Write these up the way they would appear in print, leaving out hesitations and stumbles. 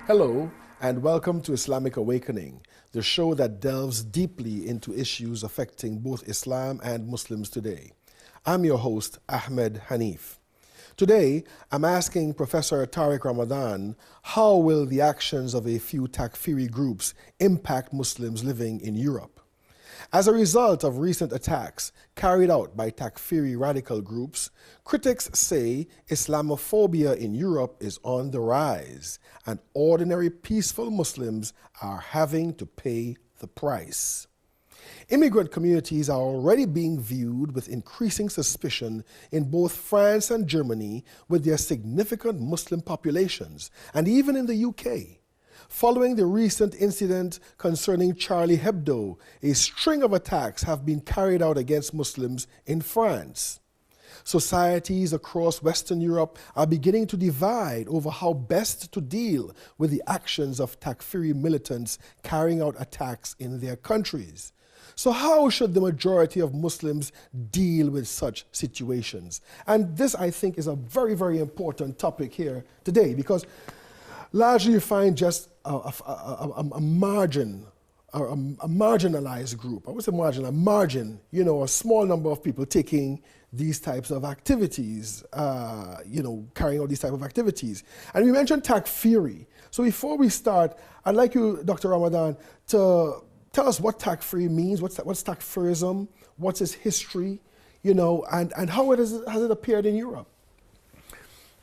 Hello, and welcome to Islamic Awakening, the show that delves deeply into issues affecting both Islam and Muslims today. I'm your host, Ahmed Hanif. Today, I'm asking Professor Tariq Ramadan, how will the actions of a few Takfiri groups impact Muslims living in Europe? As a result of recent attacks carried out by Takfiri radical groups, critics say Islamophobia in Europe is on the rise, and ordinary peaceful Muslims are having to pay the price. Immigrant communities are already being viewed with increasing suspicion in both France and Germany with their significant Muslim populations, and even in the UK. Following the recent incident concerning Charlie Hebdo, a string of attacks have been carried out against Muslims in France. Societies across Western Europe are beginning to divide over how best to deal with the actions of Takfiri militants carrying out attacks in their countries. So how should the majority of Muslims deal with such situations? And this, I think, is a very, very important topic here today, because largely you find just a marginalized group. I would say a margin, a small number of people taking these types of activities, carrying out these type of activities. And we mentioned Takfiri. So before we start, I'd like you, Dr. Ramadan, to tell us what Takfiri means, what's Takfirism, what's its history, and how has it appeared in Europe?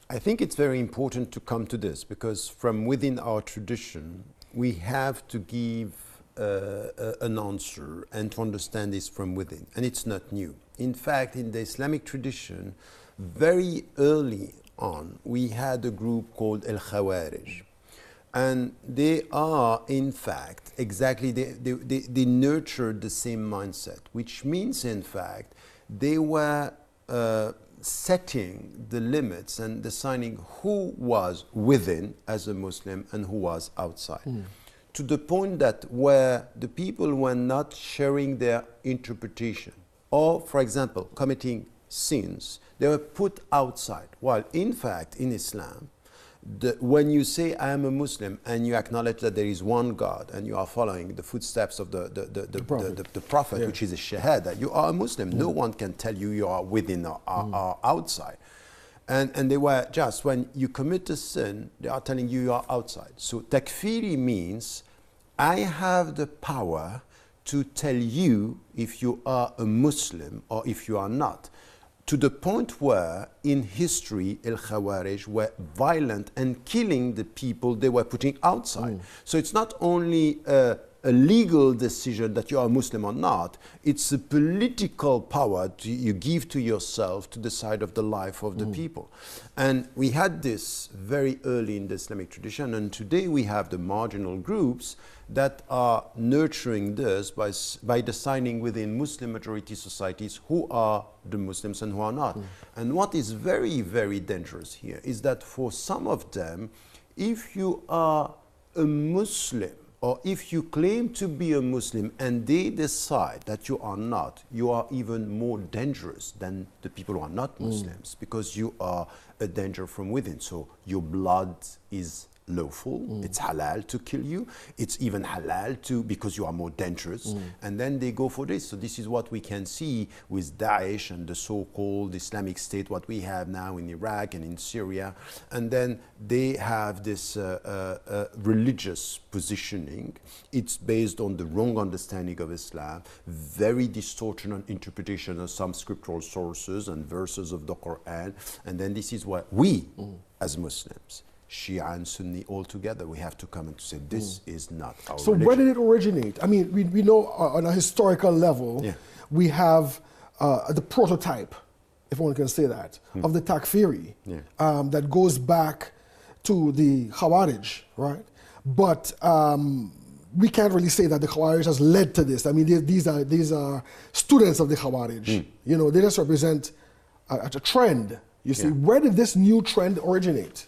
I think it's very important to come to this, because from within our tradition, we have to give an answer and to understand this from within. And it's not new. In fact, in the Islamic tradition, very early on, we had a group called Al-Khawarij. And they are, in fact, exactly, they nurtured the same mindset, which means, in fact, they were setting the limits and deciding who was within as a Muslim and who was outside. To the point that where the people were not sharing their interpretation, or, for example, committing sins, they were put outside. While, in fact, in Islam, when you say I am a Muslim and you acknowledge that there is one God and you are following the footsteps of the Prophet, yeah, which is a shahada, you are a Muslim. No one can tell you you are within or outside. And they were just, when you commit a sin, they are telling you you are outside. So takfiri means I have the power to tell you if you are a Muslim or if you are not. To the point where, in history, Al-Khawarij were violent and killing the people they were putting outside. So it's not only a legal decision that you are Muslim or not, it's a political power you give to yourself to decide of the life of the people. And we had this very early in the Islamic tradition, and today we have the marginal groups that are nurturing this by deciding within Muslim majority societies who are the Muslims and who are not. And what is very, very dangerous here is that for some of them, if you are a Muslim, or if you claim to be a Muslim and they decide that you are not, you are even more dangerous than the people who are not Muslims, because you are a danger from within. So your blood is lawful, it's halal to kill you, it's even halal to, because you are more dangerous, and then they go for this. So this is what we can see with Daesh and the so-called Islamic State, what we have now in Iraq and in Syria, and then they have this religious positioning. It's based on the wrong understanding of Islam, very distorted interpretation of some scriptural sources and verses of the Quran, and then this is what we, as Muslims, Shia and Sunni all together, we have to come and say this is not our religion. So where did it originate? I mean, we know on a historical level, we have the prototype, if one can say that, of the Takfiri that goes back to the Khawarij, right? But we can't really say that the Khawarij has led to this. I mean, these are students of the Khawarij. They just represent a trend. You see, where did this new trend originate?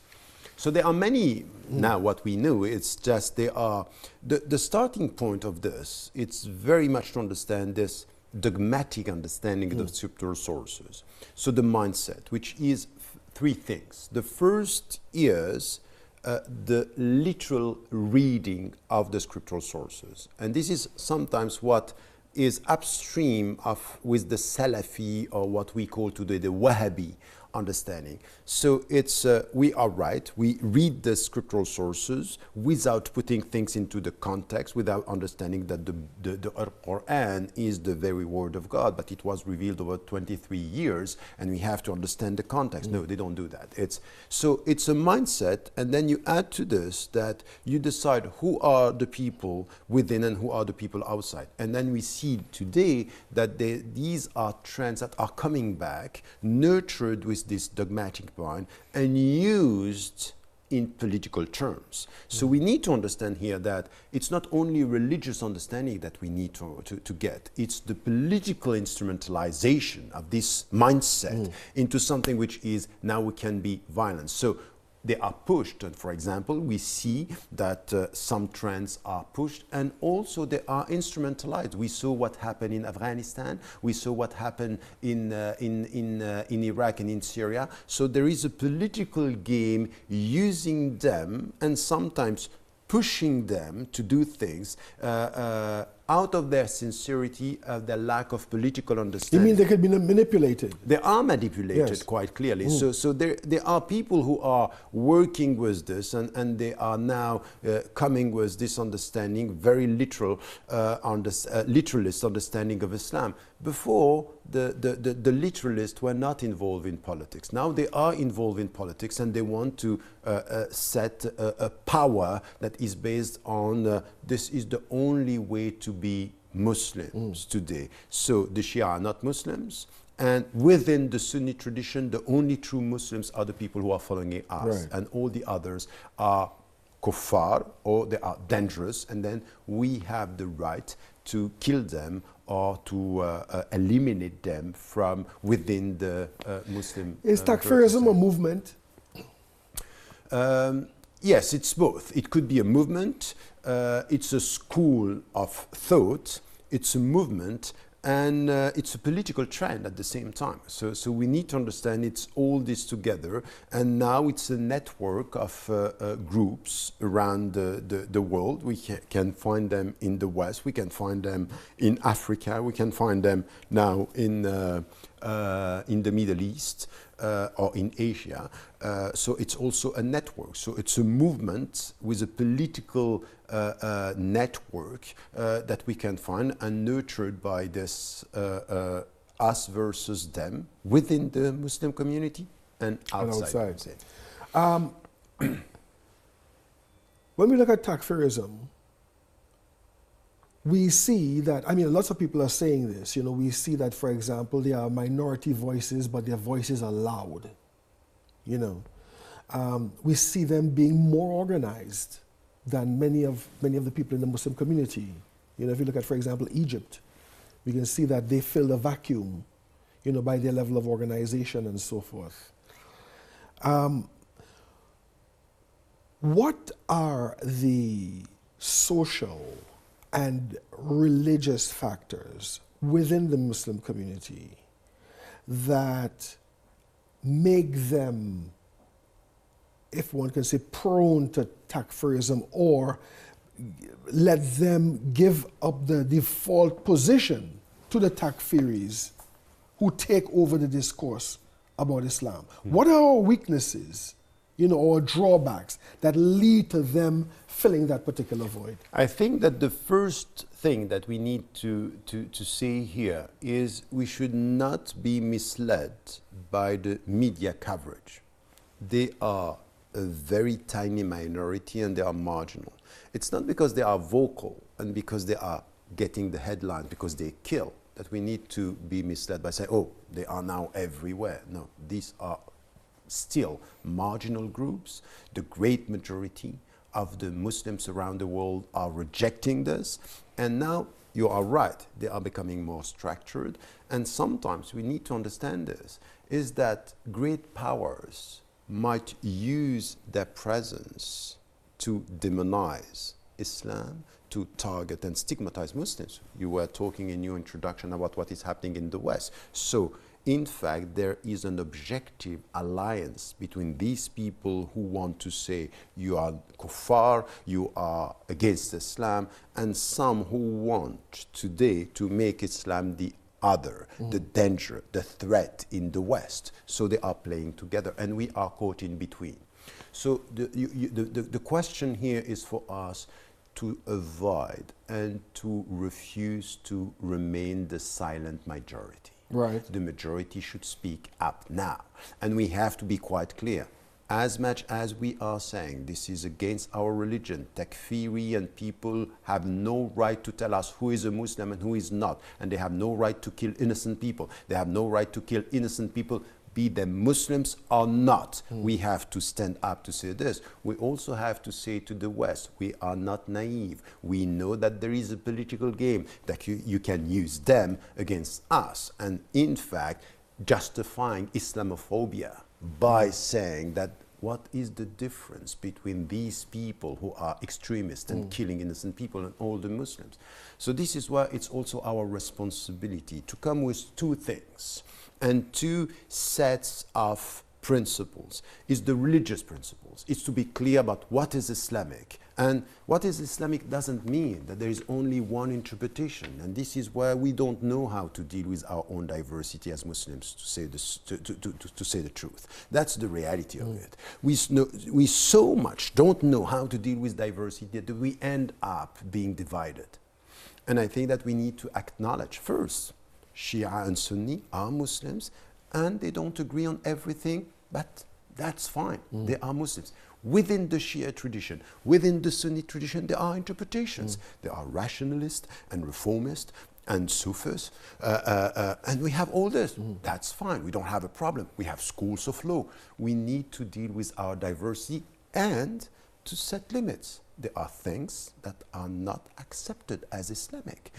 So there are many now. What we know, it's just they are the starting point of this. It's very much to understand this dogmatic understanding of the scriptural sources. So the mindset, which is three things. The first is the literal reading of the scriptural sources. And this is sometimes what is upstream of with the Salafi, or what we call today the Wahhabi understanding. So it's we are right. We read the scriptural sources without putting things into the context, without understanding that the Quran is the very word of God, but it was revealed over 23 years, and we have to understand the context. No, they don't do that. It's a mindset, and then you add to this that you decide who are the people within and who are the people outside, and then we see today that these are trends that are coming back, nurtured with this dogmatic mind and used in political terms. So we need to understand here that it's not only religious understanding that we need to get, it's the political instrumentalization of this mindset into something which is now we can be violent. So they are pushed, and for example, we see that some trends are pushed, and also they are instrumentalized. We saw what happened in Afghanistan. We saw what happened in Iraq and in Syria. So there is a political game using them and sometimes pushing them to do things out of their sincerity, of their lack of political understanding. You mean they could be manipulated? They are manipulated, yes, quite clearly. So there are people who are working with this, and they are now coming with this understanding, very literal, literalist understanding of Islam. Before, the literalists were not involved in politics. Now they are involved in politics, and they want to set a power that is based on this is the only way to be Muslims today. So the Shia are not Muslims, and within the Sunni tradition, the only true Muslims are the people who are following us, right, and all the others are kuffar, or they are dangerous, and then we have the right to kill them or to eliminate them from within the Muslim. Is Takfirism a movement? Yes, it's both. It could be a movement, it's a school of thought, it's a movement, and it's a political trend at the same time. So we need to understand it's all this together, and now it's a network of groups around the world. We can find them in the West, we can find them in Africa, we can find them now in the Middle East, or in Asia. So it's also a network. So it's a movement with a political network that we can find, and nurtured by this us versus them within the Muslim community and outside. When we look at Takfirism, we see that, I mean, lots of people are saying this, you know, we see that, for example, there are minority voices, but their voices are loud, you know. We see them being more organized than many of the people in the Muslim community. You know, if you look at, for example, Egypt, we can see that they fill the vacuum, you know, by their level of organization and so forth. What are the social and religious factors within the Muslim community that make them, if one can say, prone to Takfirism, or let them give up the default position to the Takfiris who take over the discourse about Islam? What are our weaknesses, you know, or drawbacks that lead to them filling that particular void? I think that the first thing that we need to say here is we should not be misled by the media coverage. They are a very tiny minority, and they are marginal. It's not because they are vocal and because they are getting the headlines, because they kill, that we need to be misled by saying, oh, they are now everywhere. No, these are still marginal groups. The great majority of the Muslims around the world are rejecting this, and now you are right, they are becoming more structured. And sometimes we need to understand this, is that great powers might use their presence to demonize Islam, to target and stigmatize Muslims. You were talking in your introduction about what is happening in the West. So in fact, there is an objective alliance between these people who want to say you are kuffar, you are against Islam, and some who want today to make Islam the other, the danger, the threat in the West. So they are playing together, and we are caught in between. So the question here is for us to avoid and to refuse to remain the silent majority. Right. The majority should speak up now. And we have to be quite clear. As much as we are saying this is against our religion, takfiri, and people have no right to tell us who is a Muslim and who is not, and they have no right to kill innocent people. They have no right to kill innocent people, be them Muslims or not. We have to stand up to say this. We also have to say to the West, we are not naive. We know that there is a political game, that you can use them against us. And in fact, justifying Islamophobia by saying that what is the difference between these people who are extremists and killing innocent people and all the Muslims? So this is why it's also our responsibility to come with two things and two sets of principles. Is the religious principles. It's to be clear about what is Islamic. And what is Islamic doesn't mean that there is only one interpretation. And this is where we don't know how to deal with our own diversity as Muslims, to say the truth. That's the reality of it. We so much don't know how to deal with diversity that we end up being divided. And I think that we need to acknowledge first, Shia and Sunni are Muslims, and they don't agree on everything, but that's fine. They are Muslims. Within the Shia tradition, within the Sunni tradition, there are interpretations. There are rationalists and reformists and Sufis, and we have all this. That's fine. We don't have a problem. We have schools of law. We need to deal with our diversity and to set limits. There are things that are not accepted as Islamic.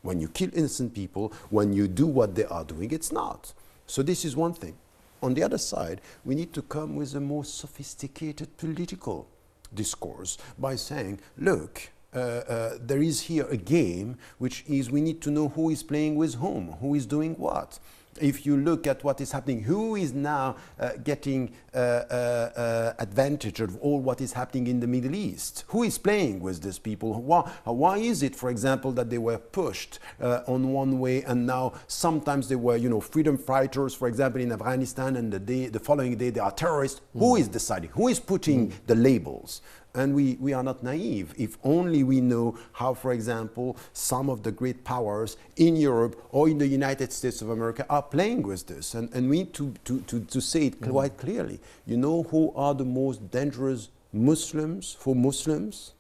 When you kill innocent people, when you do what they are doing, it's not. So this is one thing. On the other side, we need to come with a more sophisticated political discourse by saying, look, there is here a game, which is we need to know who is playing with whom, who is doing what. If you look at what is happening, who is now getting advantage of all what is happening in the Middle East? Who is playing with these people? Why is it, for example, that they were pushed on one way, and now sometimes they were, freedom fighters, for example, in Afghanistan, and the following day they are terrorists? Who is deciding? Who is putting the labels? And we are not naive. If only we know how, for example, some of the great powers in Europe or in the United States of America are playing with this. And we need to say it quite clearly. You know who are the most dangerous Muslims for Muslims?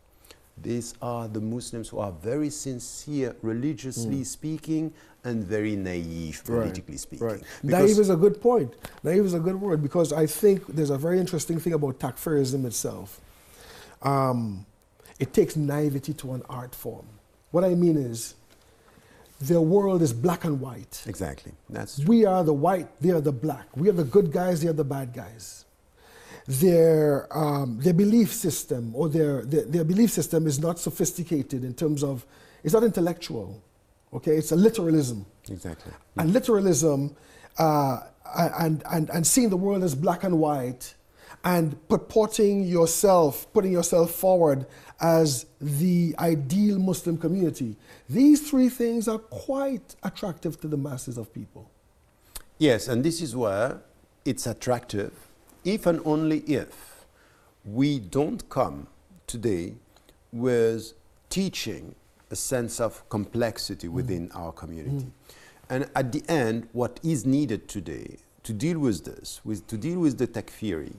These are the Muslims who are very sincere, religiously speaking, and very naive, politically speaking. Right. Naive is a good point. Naive is a good word, because I think there's a very interesting thing about takfirism itself. It takes naivety to an art form. What I mean is, their world is black and white. Exactly. That's true. We are the white, they are the black. We are the good guys, they are the bad guys. Their belief system, or their belief system is not sophisticated in terms of, it's not intellectual. Okay, it's a literalism. Exactly. And literalism, and seeing the world as black and white, and putting yourself forward as the ideal Muslim community. These three things are quite attractive to the masses of people. Yes, and this is where it's attractive, if and only if we don't come today with teaching a sense of complexity within our community. And at the end, what is needed today to deal with this, to deal with the takfiri,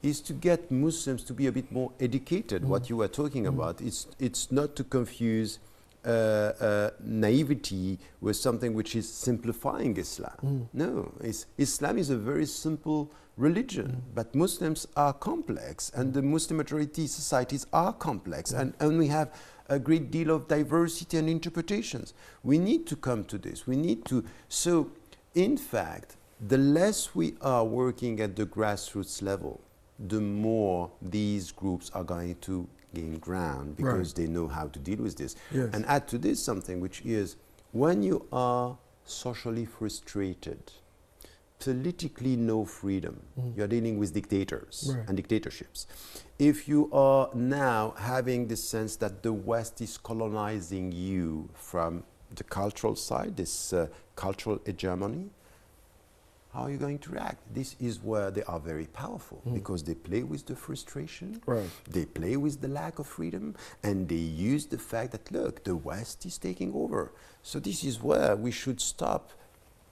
is to get Muslims to be a bit more educated. What you were talking about, it's not to confuse naivety with something which is simplifying Islam. No, Islam is a very simple religion, but Muslims are complex, and the Muslim majority societies are complex, and we have a great deal of diversity and interpretations. We need to come to this. We need to, so in fact, the less we are working at the grassroots level, the more these groups are going to gain ground, because they know how to deal with this. Yes. And add to this something, which is, when you are socially frustrated, politically no freedom. You're dealing with dictators Right. and dictatorships. If you are now having the sense that the West is colonizing you from the cultural side, this cultural hegemony, how are you going to react? This is where they are very powerful because they play with the frustration, Right. they play with the lack of freedom, and they use the fact that, look, the West is taking over. So this is where we should stop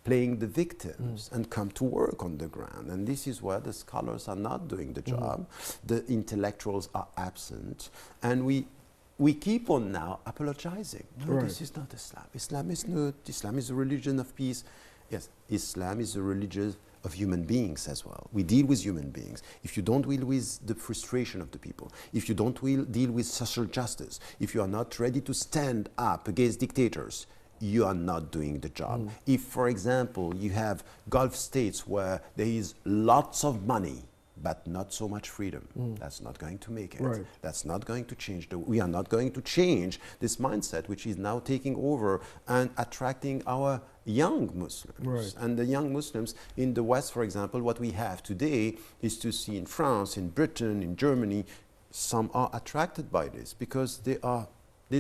playing the victims and come to work on the ground. And this is where the scholars are not doing the job, the intellectuals are absent, and we keep on now apologizing. No, Right. this is not Islam. Islam is not. Islam is a religion of peace. Yes, Islam is a religion of human beings as well. We deal with human beings. If you don't deal with the frustration of the people, if you don't deal with social justice, if you are not ready to stand up against dictators, you are not doing the job. If, for example, you have Gulf states where there is lots of money, but not so much freedom, that's not going to make it. Right. That's not going to change. We are not going to change this mindset, which is now taking over and attracting our young Muslims. Right. And the young Muslims in the West, for example, what we have today is to see in France, in Britain, in Germany, some are attracted by this because they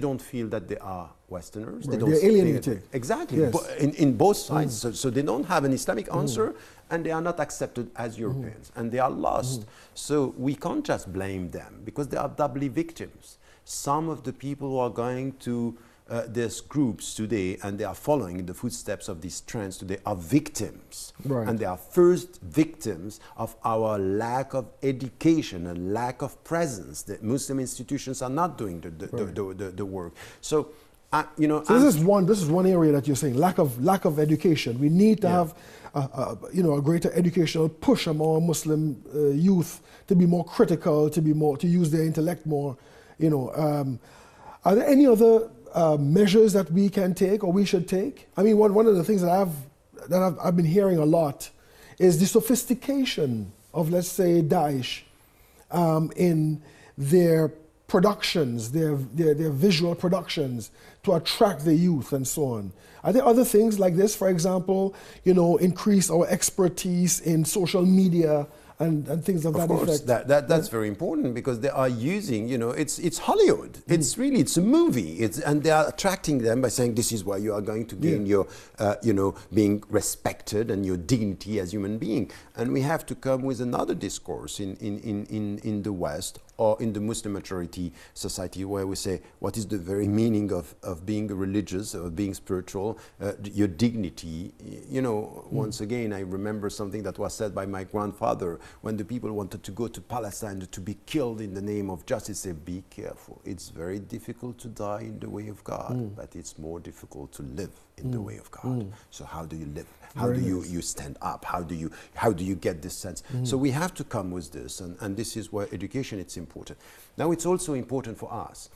don't feel that they are Westerners. Right. They don't They're alienated. Exactly. Yes. In both sides. So they don't have an Islamic answer and they are not accepted as Europeans and they are lost. So we can't just blame them because they are doubly victims. Some of the people who are going to these groups today and they are following in the footsteps of these trends today are victims. Right. And they are first victims of our lack of education and lack of presence. The Muslim institutions are not doing the work. So, you know, So this is one area that you're saying lack of education. We need to have a greater educational push among Muslim youth to be more critical, to use their intellect more. Are there any other measures that we can take or we should take? I mean, one of the things that I've been hearing a lot is the sophistication of, let's say, Daesh in their productions, their visual productions to attract the youth and so on. Are there other things like this, for example, increase our expertise in social media and things of that effect? That's very important because they are using, it's Hollywood. It's a movie. And they are attracting them by saying this is where you are going to gain your, being respected and your dignity as human being. And we have to come with another discourse in the West or in the Muslim majority society where we say, what is the very meaning of being religious, of being spiritual, your dignity. Once again, I remember something that was said by my grandfather when the people wanted to go to Palestine to be killed in the name of justice. Say, be careful. It's very difficult to die in the way of God, but it's more difficult to live in the way of God. So how do you live? How do you stand up? How do you get this sense? So we have to come with this, and this is where education is important. Now it's also important for us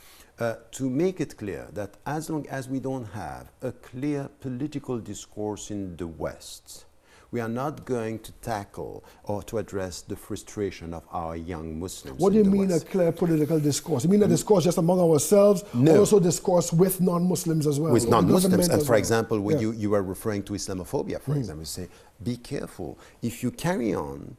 to make it clear that as long as we don't have a clear political discourse in the West, we are not going to tackle or to address the frustration of our young Muslims. What do you mean a clear political discourse? You mean a discourse just among ourselves, no. or also discourse with non-Muslims as well? With non-Muslims, and for well? example, you were referring to Islamophobia, for example, you say, be careful. If you carry on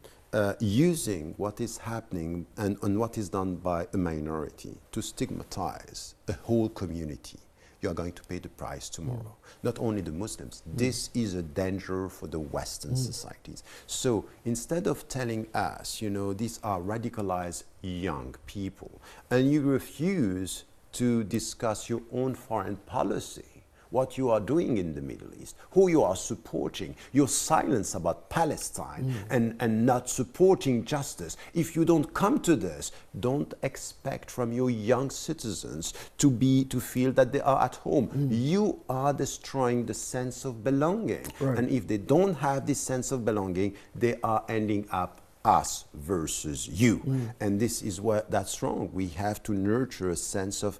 using what is happening and what is done by a minority to stigmatize a whole community, you are going to pay the price tomorrow. Not only the Muslims. This is a danger for the Western societies. So instead of telling us, these are radicalized young people, and you refuse to discuss your own foreign policy, what you are doing in the Middle East, who you are supporting, your silence about Palestine and not supporting justice. If you don't come to this, don't expect from your young citizens to feel that they are at home. You are destroying the sense of belonging. Right. And if they don't have this sense of belonging, they are ending up us versus you. And this is that's wrong. We have to nurture a sense of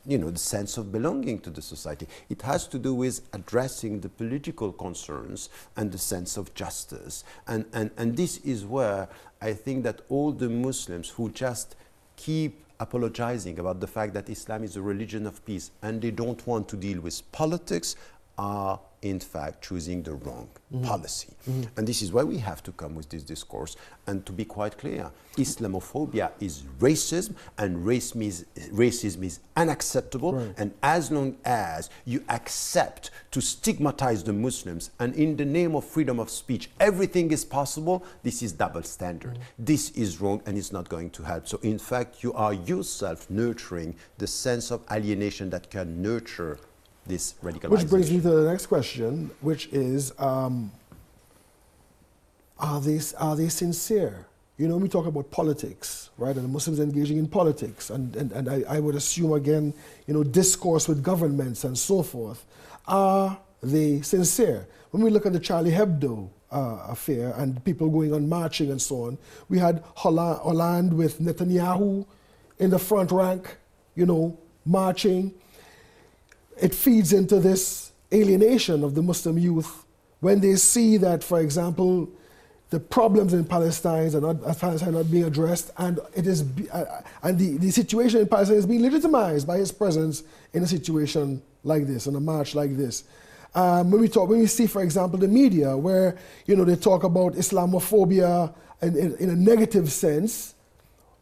the sense of belonging to the society. It has to do with addressing the political concerns and the sense of justice. And this is where I think that all the Muslims who just keep apologizing about the fact that Islam is a religion of peace and they don't want to deal with politics are in fact choosing the wrong policy. And this is why we have to come with this discourse. And to be quite clear, Islamophobia is racism, and racism is unacceptable. Right. And as long as you accept to stigmatize the Muslims, and in the name of freedom of speech, everything is possible, this is double standard. This is wrong, and it's not going to help. So in fact, you are yourself nurturing the sense of alienation that can nurture this radicalization. Which brings me to the next question, which is, are they sincere? You know, we talk about politics, right? And the Muslims engaging in politics, and I would assume again, you know, discourse with governments and so forth. Are they sincere? When we look at the Charlie Hebdo affair and people going on marching and so on, we had Hollande with Netanyahu in the front rank, you know, marching. It feeds into this alienation of the Muslim youth when they see that, for example, the problems in Palestine are not being addressed, and it is, and the situation in Palestine is being legitimized by his presence in a situation like this, in a march like this. When we see, for example, the media, where you know they talk about Islamophobia in a negative sense,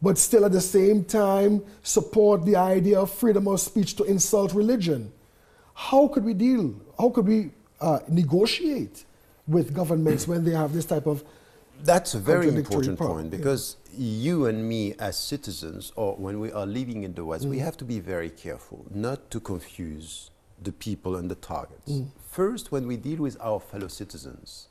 but still at the same time support the idea of freedom of speech to insult religion. How could we negotiate with governments when they have this type of That's a very important point, because you and me as citizens, or when we are living in the West, we have to be very careful not to confuse the people and the targets. First, when we deal with our fellow citizens,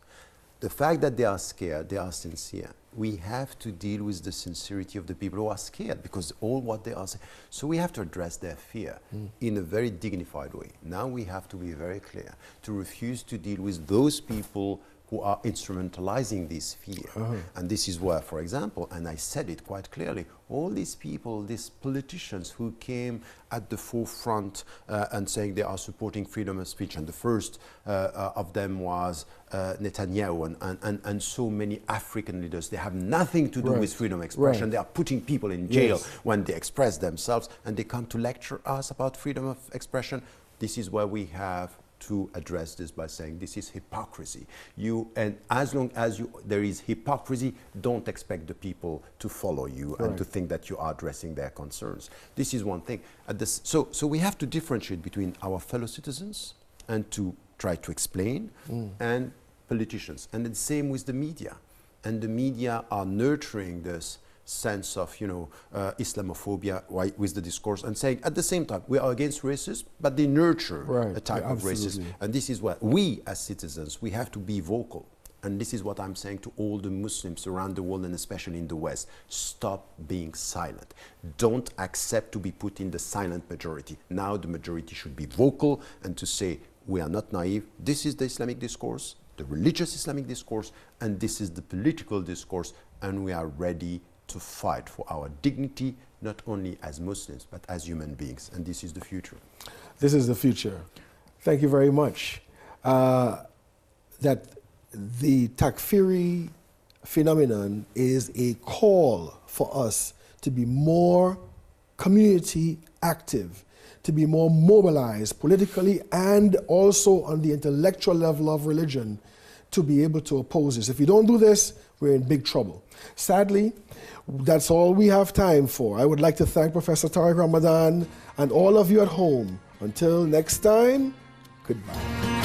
the fact that they are scared, they are sincere. We have to deal with the sincerity of the people who are scared, because all what they are saying. So we have to address their fear in a very dignified way. Now we have to be very clear to refuse to deal with those people who are instrumentalizing this fear. And this is where, for example, and I said it quite clearly, all these people, these politicians who came at the forefront and saying they are supporting freedom of speech, and the first of them was Netanyahu, and so many African leaders, they have nothing to do with freedom of expression. They are putting people in jail when they express themselves, and they come to lecture us about freedom of expression. This is where we have to address this by saying this is hypocrisy. And as long as there is hypocrisy, don't expect the people to follow you and to think that you are addressing their concerns. This is one thing. So we have to differentiate between our fellow citizens and to try to explain, and politicians. And the same with the media. And the media are nurturing this sense of, you know, Islamophobia with the discourse, and saying at the same time we are against racism, but they nurture a type of racism. And this is what we as citizens, we have to be vocal. And this is what I'm saying to all the Muslims around the world, and especially in the West. Stop being silent. Don't accept to be put in the silent majority. Now the majority should be vocal and to say we are not naive. This is the Islamic discourse, the religious Islamic discourse, and this is the political discourse, and we are ready to fight for our dignity, not only as Muslims, but as human beings. And this is the future. This is the future. Thank you very much. That the Takfiri phenomenon is a call for us to be more community active, to be more mobilized politically and also on the intellectual level of religion, to be able to oppose this. If we don't do this, we're in big trouble. Sadly, that's all we have time for. I would like to thank Professor Tariq Ramadan and all of you at home. Until next time, goodbye.